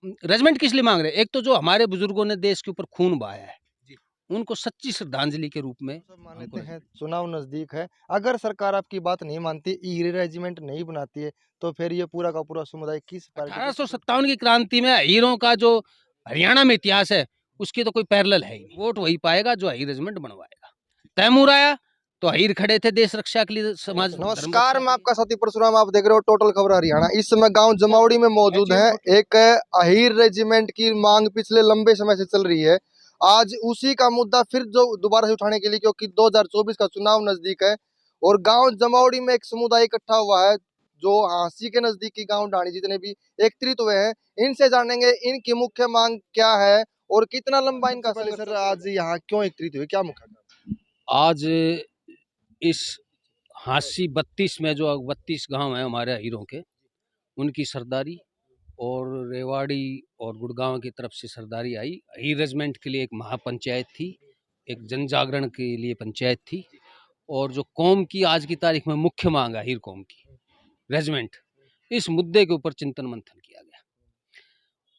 Regiment किस लिए मांग रहे हैं? एक तो जो हमारे बुजुर्गों ने देश के ऊपर खून बहाया है, जी। उनको सच्ची श्रद्धांजलि के रूप में सब मान हमको लेते हैं रेजिमेंट। चुनाव नजदीक है, अगर सरकार आपकी बात नहीं मानती, ई रेजिमेंट नहीं बनाती है, तो फिर ये पूरा का पूरा समुदाय किस पार्टी को सपोर्ट 1857 की क्रांति में हीरों का जो हरियाणा में इतिहास है, उसकी तो कोई पैरेलल है ही नहीं। वोट वही पाएगा जो अहीर रेजिमेंट बनवाएगा। तैमूर आया तो अहीर खड़े थे देश रक्षा के लिए, समाज धर्म नमस्कार, रक्षा मैं के लिए। आपका साथी परशुराम, आप देख रहे हो टोटल खबर हरियाणा। इस समय गांव जमावड़ी में मौजूद हैं। एक अहीर रेजिमेंट की मांग पिछले लंबे समय से चल रही है। आज उसी का मुद्दा फिर जो दोबारा से उठाने के लिए, क्योंकि 2024 का चुनाव नजदीक है और गांव जमावड़ी में एक समुदाय इकट्ठा हुआ है जो हांसी के नजदीकी गांव ढाणी जितने भी एकत्रित हुए हैं। इनसे जानेंगे इनकी मुख्य मांग क्या है और कितना लंबा इनका संघर्ष। सर, आज यहाँ क्यों एकत्रित हुए, क्या मुख्य कारण? आज इस हांसी 32 में जो 32 गांव हैं हमारे हीरों के, उनकी सरदारी और रेवाड़ी और गुड़गांव की तरफ से सरदारी आई। हीर रेजिमेंट के लिए एक महापंचायत थी, एक जन जागरण के लिए पंचायत थी, और जो कौम की आज की तारीख में मुख्य मांग है हीर कौम की रेजिमेंट, इस मुद्दे के ऊपर चिंतन मंथन किया गया।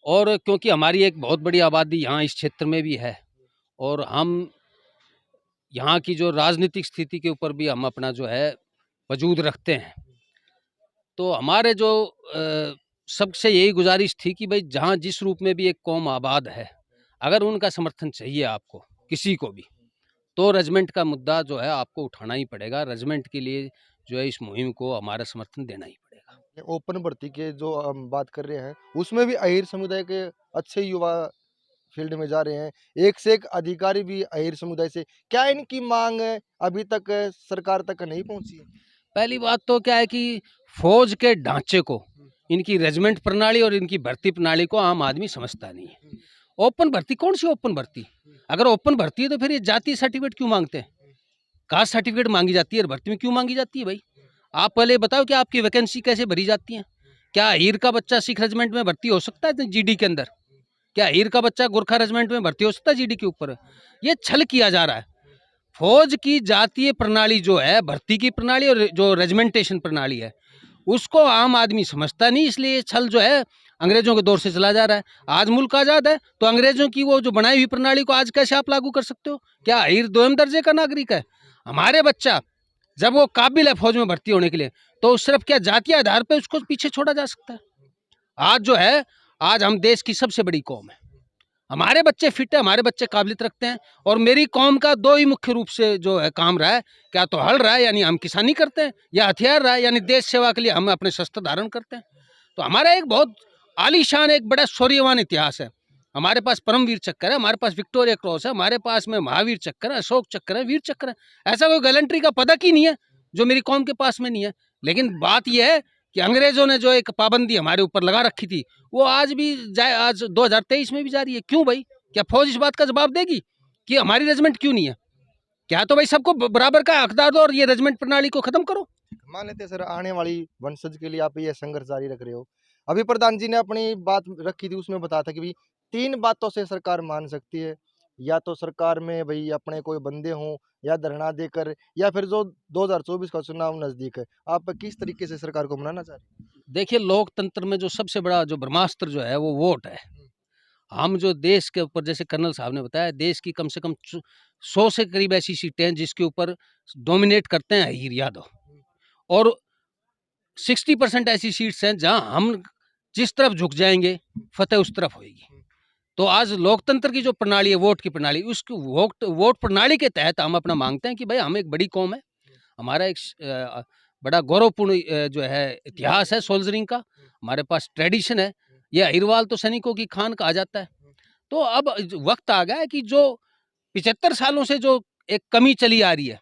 और क्योंकि हमारी एक बहुत बड़ी आबादी यहाँ इस क्षेत्र में भी है और हम यहाँ की जो राजनीतिक स्थिति के ऊपर भी हम अपना जो है वजूद रखते हैं, तो हमारे जो सबसे यही गुजारिश थी कि भाई जहाँ जिस रूप में भी एक कौम आबाद है, अगर उनका समर्थन चाहिए आपको किसी को भी, तो रेजिमेंट का मुद्दा जो है आपको उठाना ही पड़ेगा। रेजिमेंट के लिए जो है इस मुहिम को हमारा समर्थन देना ही पड़ेगा। ये ओपन भर्ती के जो हम बात कर रहे हैं, उसमें भी अहीर समुदाय के अच्छे युवा फील्ड में जा रहे हैं। एक से एक अधिकारी भी अहीर समुदाय से, क्या इनकी मांग अभी तक सरकार तक नहीं पहुंची है? पहली बात तो क्या है कि फौज के ढांचे को, इनकी रेजिमेंट प्रणाली और इनकी भर्ती प्रणाली को आम आदमी समझता नहीं है। ओपन भर्ती कौन सी ओपन भर्ती? अगर ओपन भर्ती है तो फिर ये जाति सर्टिफिकेट क्यों मांगते हैं? कास्ट सर्टिफिकेट मांगी जाती है और भर्ती में क्यों मांगी जाती है भाई? आप पहले बताओ कि आपकी वैकेंसी कैसे भरी जाती है? क्या हीर का बच्चा सिख रेजिमेंट में भर्ती हो सकता है जीडी के अंदर? क्या हीर का बच्चा गोरखा रेजिमेंट में भर्ती हो सकता है जीडी के ऊपर? ये छल किया जा रहा है। फौज की जातीय प्रणाली जो है, भर्ती की प्रणाली और जो रेजिमेंटेशन प्रणाली है, उसको आम आदमी समझता नहीं, इसलिए ये छल जो है अंग्रेजों के दौर से चला जा रहा है। आज मुल्क आज़ाद है तो अंग्रेजों की वो जो बनाई हुई प्रणाली को आज कैसे आप लागू कर सकते हो? क्या हीर दोयम दर्जे का नागरिक है? हमारे बच्चा जब वो काबिल है फौज में भर्ती होने के लिए, तो सिर्फ क्या जातीय आधार पर उसको पीछे छोड़ा जा सकता है? आज जो है, आज हम देश की सबसे बड़ी कौम है, हमारे बच्चे फिट है, हमारे बच्चे काबिलियत रखते हैं, और मेरी कौम का दो ही मुख्य रूप से जो है काम रहा है, क्या तो हल रहा है यानी हम किसानी करते हैं, या हथियार रहा है यानी देश सेवा के लिए हम अपने शस्त्र धारण करते हैं। तो हमारा एक बहुत आलीशान एक बड़ा शौर्यवान इतिहास है। हमारे पास परमवीर चक्र है, हमारे पास विक्टोरिया क्रॉस है, हमारे पास में महावीर चक्र है, अशोक चक्र है, वीर चक्र है। ऐसा कोई गैलेंट्री का पदक ही नहीं है जो मेरी कौम के पास में नहीं है। लेकिन बात यह है कि अंग्रेजों ने जो एक पाबंदी हमारे ऊपर लगा रखी थी, वो आज भी आज 2023 में भी जारी है। क्यों भाई? क्या फौज इस बात का जवाब देगी कि हमारी रेजिमेंट क्यों नहीं है? क्या तो भाई सबको बराबर का हकदार दो और ये रेजिमेंट प्रणाली को खत्म करो। मान लेते हैं सर, आने वाली वंशज के लिए आप ये संघर्ष जारी रख रहे हो। अभी प्रधान जी ने अपनी बात रखी थी, उसमें बताया था कि भाई 3 बातों से सरकार मान सकती है, या तो सरकार में भाई अपने कोई बंदे हों, या धरना देकर, या फिर जो 2024 का चुनाव नजदीक है। आप किस तरीके से सरकार को मनाना चाह रहे हैं? देखिए, लोकतंत्र में जो सबसे बड़ा जो ब्रह्मास्त्र जो है वो वोट है। हम जो देश के ऊपर, जैसे कर्नल साहब ने बताया, देश की कम से कम 100 से करीब ऐसी सीटें हैं जिसके ऊपर डोमिनेट करते हैं अहीर यादव, और 60% ऐसी सीट्स हैं जहां हम जिस तरफ झुक जाएंगे फतेह उस तरफ होगी। तो आज लोकतंत्र की जो प्रणाली है, वोट की प्रणाली, उसकी वोट प्रणाली के तहत हम अपना मांगते हैं कि भाई हम एक बड़ी कौम है, हमारा एक बड़ा गौरवपूर्ण जो है इतिहास है सोल्जरिंग का, हमारे पास ट्रेडिशन है। ये अहिरवाल तो सैनिकों की खान कहा जाता है। तो अब वक्त आ गया है कि जो 75 सालों से जो एक कमी चली आ रही है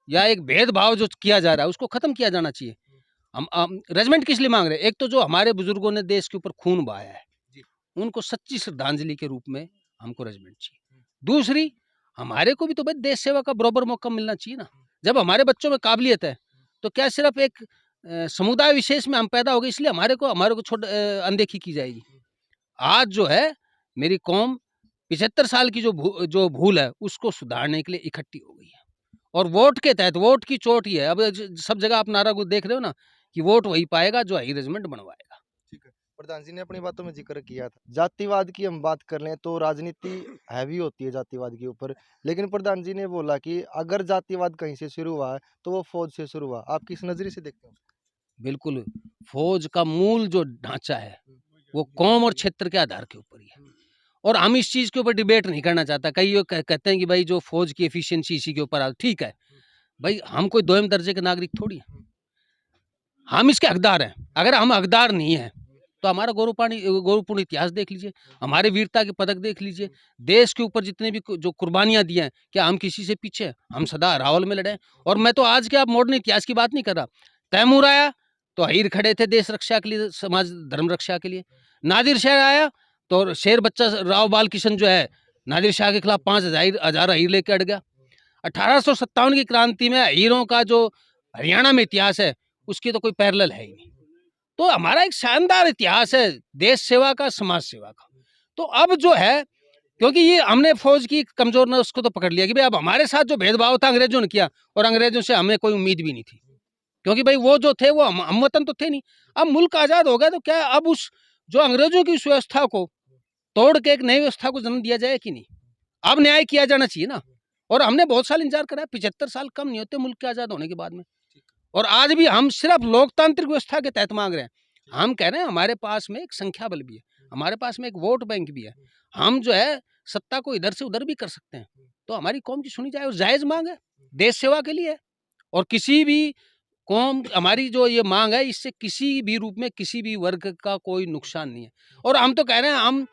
या एक भेदभाव जो किया जा रहा है, उसको खत्म किया जाना चाहिए। हम रेजिमेंट किस लिए मांग रहे हैं? एक तो जो हमारे बुजुर्गों ने देश के ऊपर खून बहाया है, उनको सच्ची श्रद्धांजलि के रूप में हमको रेजिमेंट चाहिए। दूसरी, हमारे को भी तो भाई देश सेवा का बराबर मौका मिलना चाहिए ना। जब हमारे बच्चों में काबिलियत है, तो क्या सिर्फ एक समुदाय विशेष में हम पैदा हो गए इसलिए हमारे को अनदेखी की जाएगी? आज जो है मेरी कौम 75 साल की जो भूल है उसको सुधारने के लिए इकट्ठी हो गई है, और वोट के तहत, वोट की चोट ही है। अब सब जगह आप नारा को देख रहे हो ना कि वोट वही पाएगा जो अहीर रेजिमेंट बनवाएगा। ठीक है। प्रधान जी ने अपनी बातों में जिक्र किया था। जातिवाद की हम बात कर लें तो राजनीति हैवी होती है जातिवाद के ऊपर, लेकिन प्रधान जी ने बोला कि अगर जातिवाद कहीं से शुरू हुआ है तो वो फौज से शुरू हुआ। आप किस नजरिए से देखते हैं उसको? बिल्कुल, फौज का मूल जो ढांचा है वो कौम और क्षेत्र के आधार के ऊपर ही है। और हम इस चीज़ के ऊपर डिबेट नहीं करना चाहता। कई ये कहते हैं कि भाई जो फौज की एफिशिएंसी इसी के ऊपर ठीक है। भाई हम कोई दोयम दर्जे के नागरिक थोड़ी हैं। हम इसके हकदार हैं। अगर हम हकदार नहीं हैं तो हमारा गौरवपूर्ण इतिहास देख लीजिए, हमारे वीरता के पदक देख लीजिए, देश के ऊपर जितने भी जो कुर्बानियाँ दी हैं, क्या हम किसी से पीछे हैं? हम सदा रावल में लड़े हैं। और मैं तो आज के आप मॉडर्न इतिहास की बात नहीं कर रहा। तैमूर आया तो अहीर खड़े थे देश रक्षा के लिए, समाज धर्म रक्षा के लिए। नादिर शाह आया तो शेर बच्चा राव बाल किशन जो है नादिर शाह के खिलाफ 5,000 अहीर लेके अड़ गया। 1857 की क्रांति में अहीरों का जो हरियाणा में इतिहास है उसकी तो कोई पैरेलल है ही नहीं। तो हमारा एक शानदार इतिहास है देश सेवा का, समाज सेवा का। तो अब जो है, क्योंकि ये हमने फौज की कमजोर न उसको तो पकड़ लिया कि भाई अब हमारे साथ जो भेदभाव था अंग्रेजों ने किया, और अंग्रेजों से हमें कोई उम्मीद भी नहीं थी, क्योंकि भाई वो जो थे वो हम वतन तो थे नहीं। अब मुल्क आजाद हो गया तो क्या अब उस जो अंग्रेजों की उस व्यवस्था को तोड़ के एक नई व्यवस्था को जन्म दिया जाए कि नहीं? अब न्याय किया जाना चाहिए ना। और हमने बहुत साल इंतजार करा है, 75 साल कम नहीं होते मुल्क के आजाद होने के बाद में। और आज भी हम सिर्फ लोकतांत्रिक व्यवस्था के तहत मांग रहे हैं। हम कह रहे हैं हमारे पास में एक संख्या बल भी है, हमारे पास में एक वोट बैंक भी है। हम जो है सत्ता को इधर से उधर भी कर सकते हैं। तो हमारी कौम की सुनी जाए और जायज मांग है, देश सेवा के लिए है। और किसी भी कौम हमारी जो ये मांग है इससे किसी भी रूप में किसी भी वर्ग का कोई नुकसान नहीं है। और हम तो कह रहे हैं हम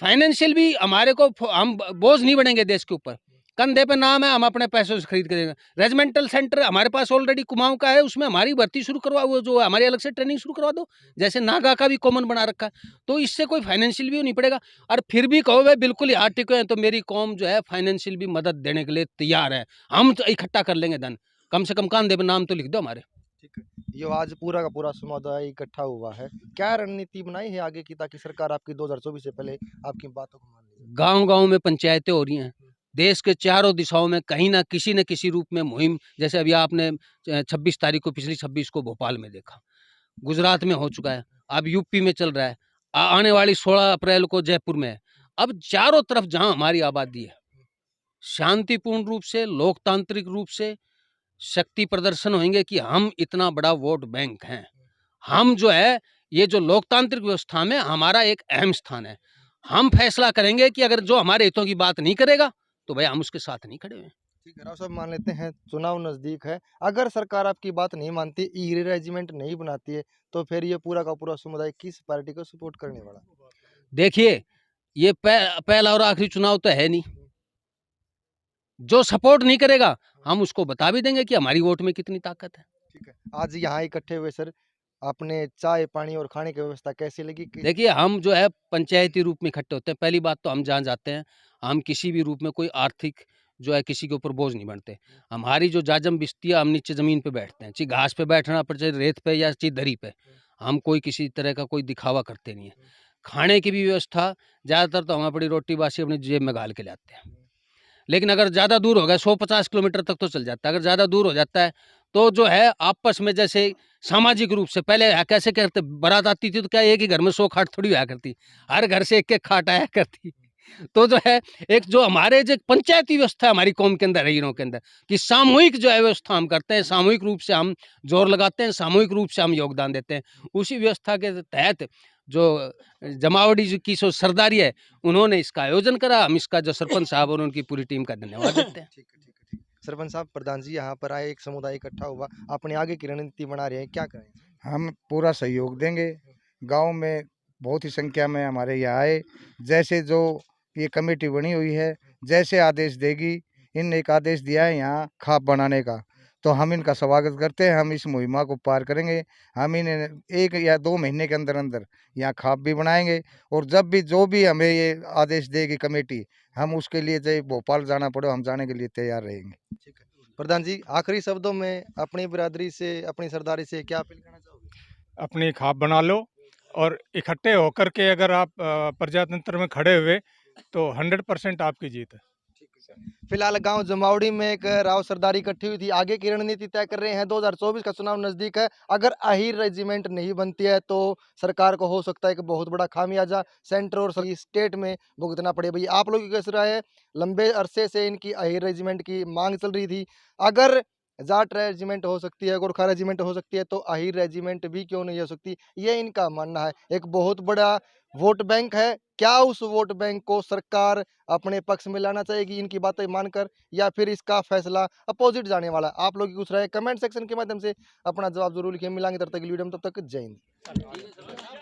फाइनेंशियल भी हमारे को हम बोझ नहीं बनेंगे देश के ऊपर। कंधे पे नाम है, हम अपने पैसों से खरीद के देंगे। रेजिमेंटल सेंटर हमारे पास ऑलरेडी कुमाऊं का है, उसमें हमारी भर्ती शुरू करवा, वो जो हमारी अलग से ट्रेनिंग शुरू करवा दो, जैसे नागा का भी कॉमन बना रखा है। तो इससे कोई फाइनेंशियल भी नहीं पड़ेगा। और फिर भी कहो भाई बिल्कुल ही आर्टिक है तो मेरी कौम जो है फाइनेंशियल भी मदद देने के लिए तैयार है। हम तो इकट्ठा कर लेंगे धन, कम से कम कंधे पे नाम तो लिख दो हमारे। ठीक है, ये आज पूरा का पूरा समुदाय इकट्ठा हुआ है, क्या रणनीति बनाई है आगे की ताकि सरकार आपकी 2024 से पहले आपकी बातों को मान ले? गांव-गांव में पंचायतें हो रही हैं। देश के चारों दिशाओं में कहीं न किसी रूप में मुहिम, जैसे अभी आपने 26 तारीख को, पिछली 26 को भोपाल में देखा। गुजरात में हो चुका है, अब यूपी में चल रहा है, आने वाली 16 अप्रैल को जयपुर में है। अब चारों तरफ जहाँ हमारी आबादी है, शांतिपूर्ण रूप से, लोकतांत्रिक रूप से शक्ति प्रदर्शन होंगे कि हम इतना बड़ा वोट बैंक हैं। हम जो है ये जो लोकतांत्रिक व्यवस्था में हमारा एक अहम स्थान है। हम फैसला करेंगे कि अगर जो हमारे हितों की बात नहीं करेगा तो भाई हम उसके साथ नहीं खड़े हुए। ठीक है, राव साहब मान लेते हैं चुनाव नजदीक है, अगर सरकार आपकी बात नहीं मानती, ई रेजिमेंट नहीं बनाती है, तो फिर ये पूरा का पूरा समुदाय किस पार्टी को सपोर्ट करने वाला? देखिए, ये पहला और आखिरी चुनाव तो है नहीं। जो सपोर्ट नहीं करेगा हम उसको बता भी देंगे कि हमारी वोट में कितनी ताकत है। ठीक है, आज यहाँ इकट्ठे हुए सर, आपने चाय पानी और खाने की व्यवस्था कैसी लगी? देखिए, हम जो है पंचायती रूप में इकट्ठे होते हैं। पहली बात तो हम जहाँ जाते हैं, हम किसी भी रूप में कोई आर्थिक जो है किसी के ऊपर बोझ नहीं बनते। हमारी जो जाजम बिछती है, हम नीचे ज़मीन पे बैठते हैं, चाहे घास पे बैठना पड़े, चाहे रेत पे या चाहे दरी पे। हम कोई किसी तरह का कोई दिखावा करते नहीं है। खाने की भी व्यवस्था ज़्यादातर तो हम अपनी रोटी बासी अपनी जेब में घाल के लाते हैं। लेकिन अगर ज़्यादा दूर हो गया, 150 किलोमीटर तक तो चल जाता है। अगर ज़्यादा दूर हो जाता है तो जो है आपस में जैसे सामाजिक रूप से पहले कैसे करते, बारात आती थी तो क्या एक ही घर में 100 खाट थोड़ी हुआ करती, हर घर से एक-एक खाट आया करती। तो जो है एक जो हमारे जो पंचायती व्यवस्था है हमारी कौम के अंदर, हीरों के अंदर, कि सामूहिक जो है व्यवस्था हम करते हैं, सामूहिक रूप से हम जोर लगाते हैं, सामूहिक रूप से हम योगदान देते हैं। उसी व्यवस्था के तहत जो जमावड़ी जी की जो सरदारी है उन्होंने इसका आयोजन करा। हम इसका जो सरपंच साहब और उनकी पूरी टीम का धन्यवाद देते हैं। ठीक है, ठीक है, ठीक है। सरपंच साहब, प्रधान जी यहाँ पर आए, एक समुदाय इकट्ठा हुआ, अपने आगे की रणनीति बना रहे हैं, क्या करें? हम पूरा सहयोग देंगे। गांव में बहुत ही संख्या में हमारे यहाँ आए, जैसे जो ये कमेटी बनी हुई है, जैसे आदेश देगी, इन एक आदेश दिया है यहाँ खाप बनाने का, तो हम इनका स्वागत करते हैं। हम इस मुहिमा को पार करेंगे। हम इन्हें 1 या 2 महीने के अंदर अंदर यहाँ खाप भी बनाएंगे। और जब भी जो भी हमें ये आदेश देगी कमेटी, हम उसके लिए चाहे भोपाल जाना पड़े, हम जाने के लिए तैयार रहेंगे। ठीक है, प्रधान जी आखिरी शब्दों में अपनी बिरादरी से, अपनी सरदारी से क्या अपील करना चाहोगे? अपनी खाप बना लो और इकट्ठे होकर के अगर आप प्रजातंत्र में खड़े हुए तो 100% आपकी जीत है। ठीक है। फिलहाल गांव जमावड़ी में एक राव सरदारी इकट्ठी हुई थी, आगे की रणनीति तय कर रहे हैं। 2024 का चुनाव नजदीक है, अगर अहीर रेजिमेंट नहीं बनती है तो सरकार को हो सकता है कि बहुत बड़ा खामियाजा सेंटर और स्टेट में भुगतना पड़े। भैया आप लोगों की कैसी राय है? लंबे अरसे से इनकी अहीर रेजिमेंट की मांग चल रही थी, अगर जाट रेजिमेंट हो सकती है, गोरखा रेजिमेंट हो सकती है, तो अहीर रेजिमेंट भी क्यों नहीं हो सकती, ये इनका मानना है। एक बहुत बड़ा वोट बैंक है, क्या उस वोट बैंक को सरकार अपने पक्ष में लाना चाहेगी इनकी बातें मानकर, या फिर इसका फैसला अपोजिट जाने वाला? आप लोग की कुछ राय कमेंट सेक्शन के माध्यम से अपना जवाब जरूर लिखिए। मिलांगे तब तक वीडियो में, तब तक जय हिंद।